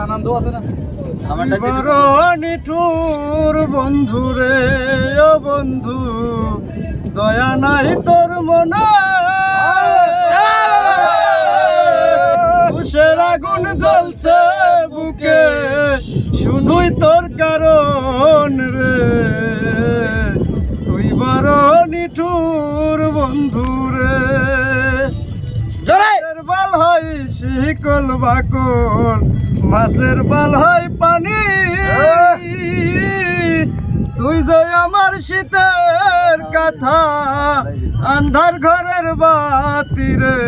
আনন্দ আছে না বড় নিঠুর বন্ধু রে ও বন্ধু দয়া নাই তোর মনে তুষের আগুন জ্বলছে বুকে শুধুই তোর কারণ রে তুই বড় নিঠুর বন্ধু রে মাছের বাল হয় শিকল বাকল মাছের বাল হয় পানি তুই যে আমার শীতের কথা আন্ধার ঘরের বাতি রে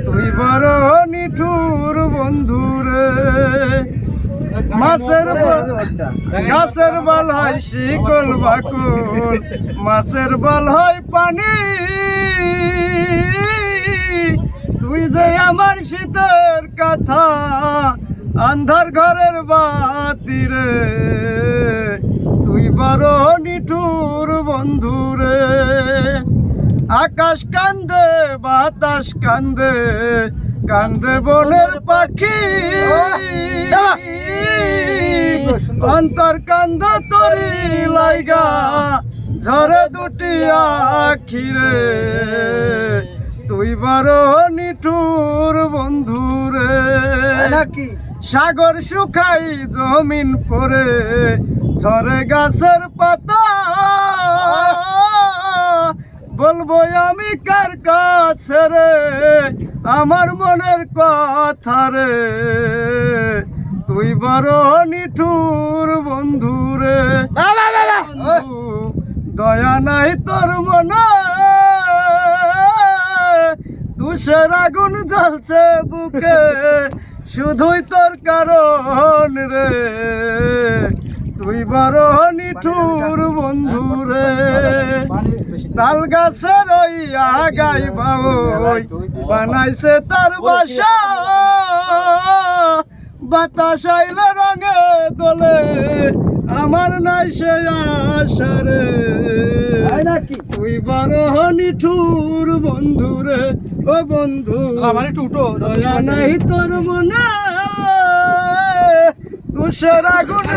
তুই বড় নিঠুর বন্ধু রে মাছের গাছের বাল হয় শিকল বাকল মাছের বাল হয় পানি তুই যে আমার শীতের কথা আন্ধার ঘরের বাতি রে তুই বড় নিঠুর বন্ধু রে আকাশ কান্দে বাতাস কান্দে কান্দে বনের পাখি অন্তর কান্দ তরি লাইগা ঝরে দুটি আখি রে তুই বড় নিঠুর বন্ধু রে সাগর শুকাই জমিন পরে ঝরে গাছের পাতা বলবো আমি কার কাছে রে আমার মনের কথা রে তুই বড় নিঠুর বন্ধু রে দয়া নাই তোর মনে তুষের আগুন জ্বলছে বুকে শুধুই তোর কারণ রে তুই বড় নিঠুর বন্ধু রে তাল গাছের ওই আগাই বাবুই বানাইছে তার বাসা বাতাস আইলে রঙে দোলে আমার নাই সে আশা রে তুই বড় নিঠুর বন্ধু রে ও বন্ধু দয়া নাই তোর মনে তুষের আগুন